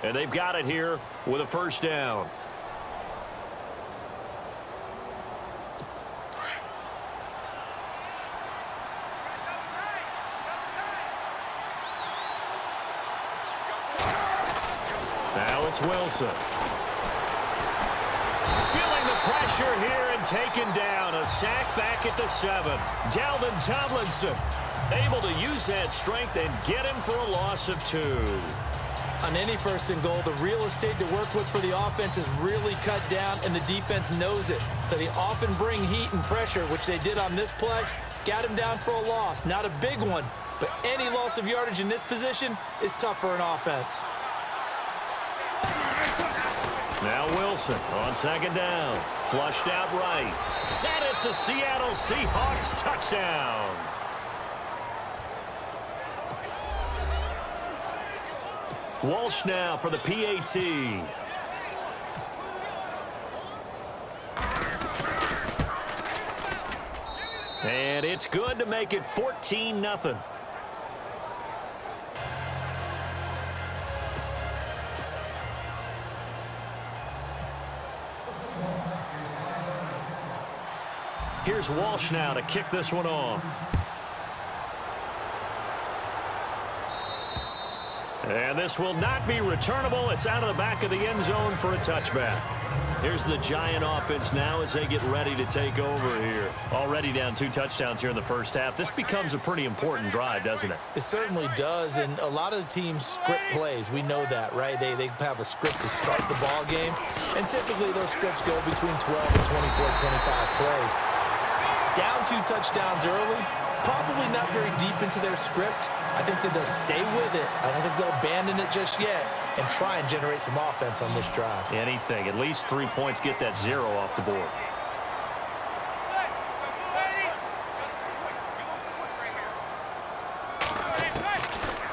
and they've got it here with a first down. Now it's Wilson. Feeling the pressure here and taken down. A sack back at the 7. Dalvin Tomlinson able to use that strength and get him for a loss of 2. On any first and goal, the real estate to work with for the offense is really cut down, and the defense knows it. So they often bring heat and pressure, which they did on this play. Got him down for a loss. Not a big one, but any loss of yardage in this position is tough for an offense. Now Wilson on second down. Flushed out right. And it's a Seattle Seahawks touchdown. Walsh now for the PAT. And it's good to make it 14-0. Here's Walsh now to kick this one off. And this will not be returnable. It's out of the back of the end zone for a touchback. Here's the Giant offense now as they get ready to take over here. Already down 2 touchdowns here in the first half. This becomes a pretty important drive, doesn't it? It certainly does, and a lot of the teams script plays. We know that, right? They have a script to start the ball game, and typically those scripts go between 12 and 24, 25 plays. Down 2 touchdowns early, probably not very deep into their script. I think that they'll stay with it. I don't think they'll abandon it just yet and try and generate some offense on this drive. Anything. At least 3 points, get that 0 off the board.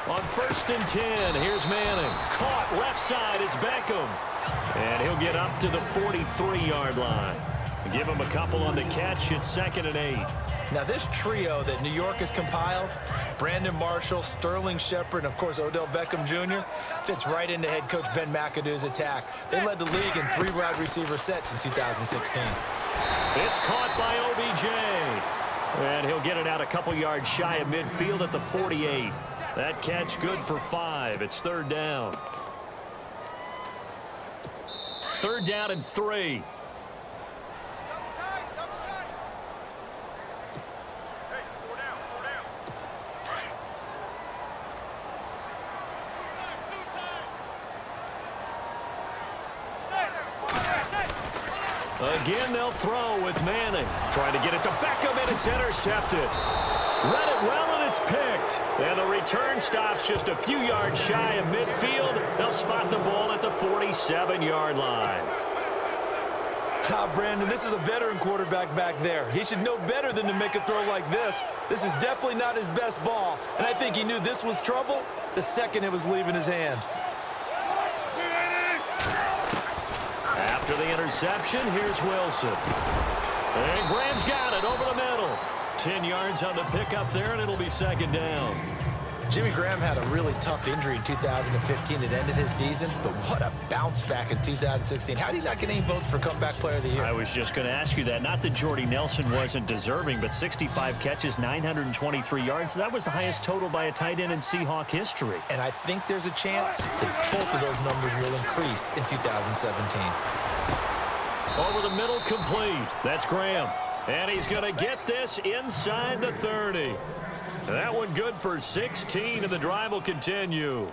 On 1st and 10, here's Manning. Caught left side, it's Beckham. And he'll get up to the 43-yard line. Give him a couple on the catch. It's 2nd and 8. Now this trio that New York has compiled, Brandon Marshall, Sterling Shepard, and of course Odell Beckham Jr., fits right into head coach Ben McAdoo's attack. They led the league in 3 wide receiver sets in 2016. It's caught by OBJ. And he'll get it out a couple yards shy of midfield at the 48. That catch good for 5. It's 3rd down. 3rd down and 3. Again, they'll throw with Manning. Trying to get it to Beckham, and it's intercepted. Read it well, and it's picked. And the return stops just a few yards shy of midfield. They'll spot the ball at the 47-yard line. Brandon, this is a veteran quarterback back there. He should know better than to make a throw like this. This is definitely not his best ball, and I think he knew this was trouble the second it was leaving his hand. After the interception, here's Wilson. And Graham's got it over the middle. 10 yards on the pickup there, and it'll be 2nd down. Jimmy Graham had a really tough injury in 2015 that ended his season, but what a bounce back in 2016. How did he not get any votes for Comeback Player of the Year? I was just going to ask you that. Not that Jordy Nelson wasn't deserving, but 65 catches, 923 yards. That was the highest total by a tight end in Seahawk history. And I think there's a chance that both of those numbers will increase in 2017. Over the middle, complete. That's Graham. And he's going to get this inside the 30. That one good for 16, and the drive will continue.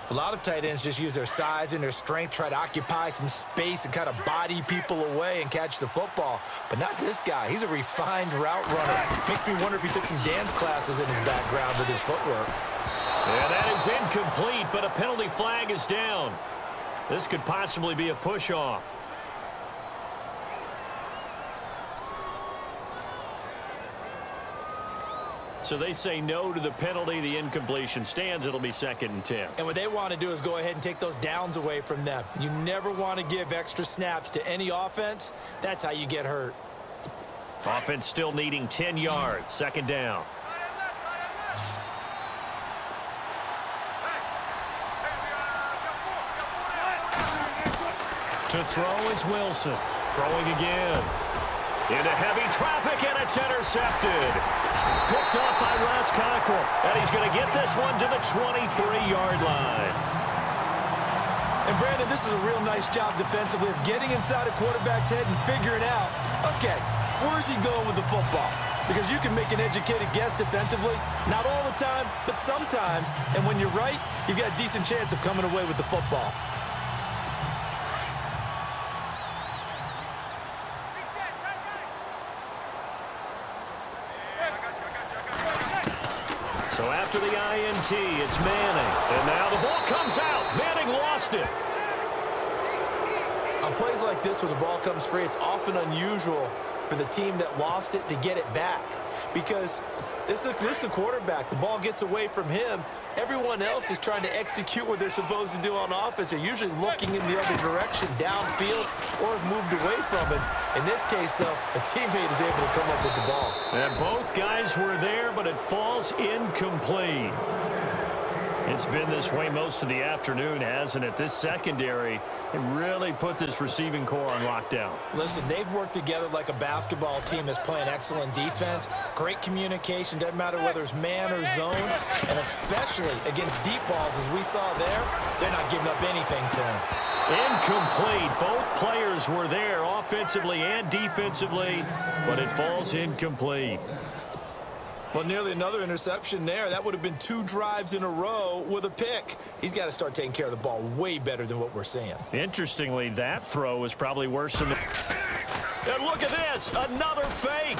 A lot of tight ends just use their size and their strength, try to occupy some space and kind of body people away and catch the football. But not this guy. He's a refined route runner. Makes me wonder if he took some dance classes in his background with his footwork. And that is incomplete, but a penalty flag is down. This could possibly be a push-off. So they say no to the penalty. The incompletion stands. It'll be 2nd and 10. And what they want to do is go ahead and take those downs away from them. You never want to give extra snaps to any offense. That's how you get hurt. Offense still needing 10 yards. 2nd down. To throw is Wilson. Throwing again. Into heavy traffic, and it's intercepted. Picked up by Wes Cockrell. And he's going to get this one to the 23-yard line. And, Brandon, this is a real nice job defensively of getting inside a quarterback's head and figuring out, okay, where's he going with the football? Because you can make an educated guess defensively. Not all the time, but sometimes. And when you're right, you've got a decent chance of coming away with the football. So after the INT, it's Manning. And now the ball comes out. Manning lost it. On plays like this where the ball comes free, it's often unusual for the team that lost it to get it back. Because this is the quarterback. The ball gets away from him. Everyone else is trying to execute what they're supposed to do on offense. They're usually looking in the other direction, downfield, or have moved away from it. In this case, though, a teammate is able to come up with the ball. And both guys were there, but it falls incomplete. It's been this way most of the afternoon, hasn't it? This secondary, it really put this receiving core on lockdown. Listen, they've worked together like a basketball team that's playing excellent defense. Great communication, doesn't matter whether it's man or zone. And especially against deep balls, as we saw there, they're not giving up anything to him. Incomplete. Both players were there offensively and defensively, but it falls incomplete. Well, nearly another interception there. That would have been 2 drives in a row with a pick. He's got to start taking care of the ball way better than what we're seeing. Interestingly, that throw was probably worse than the... And look at this, another fake.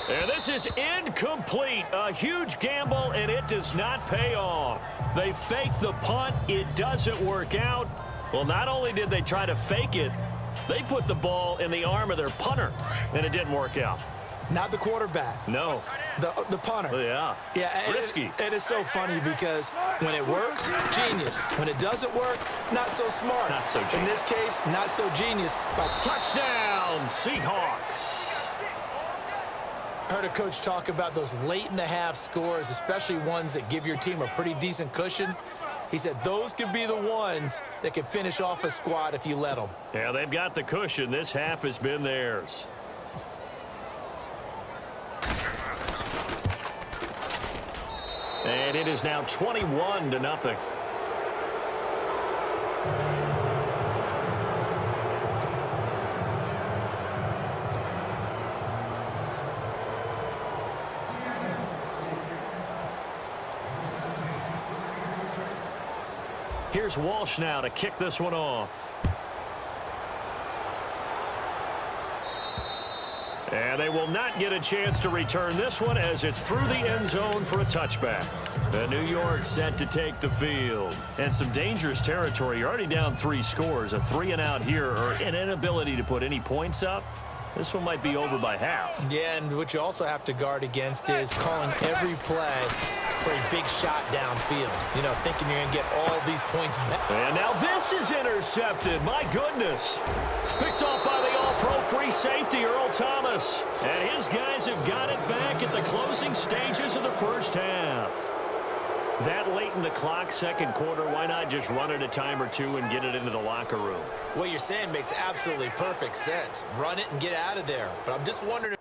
And this is incomplete. A huge gamble, and it does not pay off. They fake the punt. It doesn't work out. Well, not only did they try to fake it, they put the ball in the arm of their punter, and it didn't work out. Not the quarterback. No. The punter. Yeah. Yeah. Risky. And it's so funny because when it works, genius. When it doesn't work, not so smart. Not so genius. In this case, not so genius. But Touchdown, Seahawks. Heard a coach talk about those late-in-the-half scores, especially ones that give your team a pretty decent cushion. He said those could be the ones that can finish off a squad if you let them. Yeah, they've got the cushion. This half has been theirs. And it is now 21-0. Here's Walsh now to kick this one off. And they will not get a chance to return this one as it's through the end zone for a touchback. The New York set to take the field. And some dangerous territory. You're already down 3 scores. A 3-and-out here or an inability to put any points up. This one might be over by half. Yeah, and what you also have to guard against is calling every play for a big shot downfield. You know, thinking you're going to get all these points back. And now this is intercepted. My goodness. Picked off by the all-pro free safety, Earl Thomas. And his guys have got it back at the closing stages of the first half. That late in the clock, second quarter, why not just run it a time or two and get it into the locker room? What you're saying makes absolutely perfect sense. Run it and get out of there. But I'm just wondering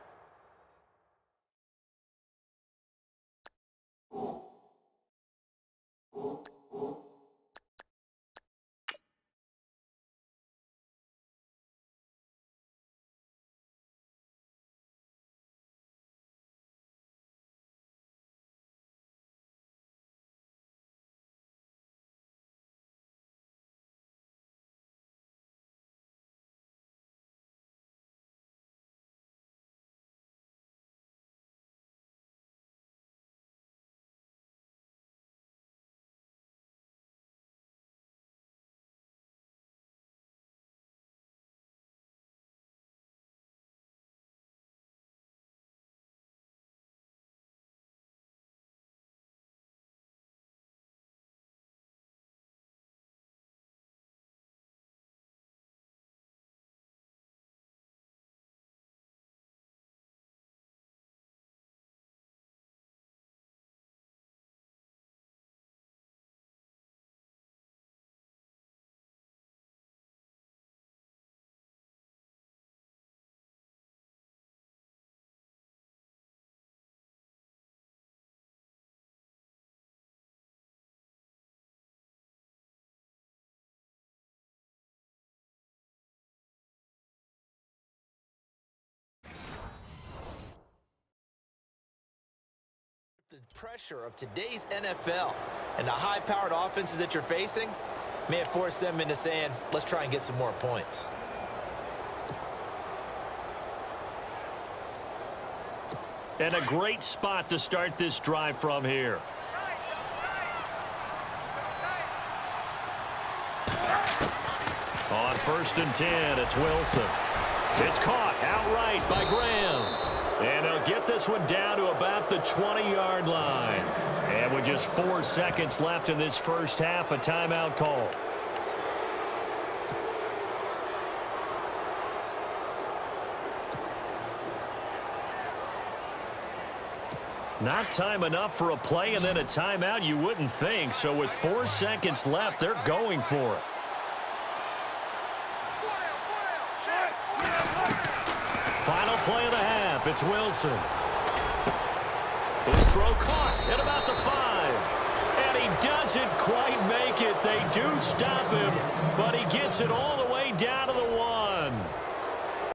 The pressure of today's NFL and the high-powered offenses that you're facing may have forced them into saying, let's try and get some more points. And a great spot to start this drive from here. On 1st and 10, it's Wilson. It's caught outright by Graham. And they'll get this one down to about the 20-yard line. And with just 4 seconds left in this first half, a timeout call. Not time enough for a play and then a timeout, you wouldn't think. So with 4 seconds left, they're going for it. Final play of the half, it's Wilson. His throw caught at about the 5. And he doesn't quite make it. They do stop him, but he gets it all the way down to the 1.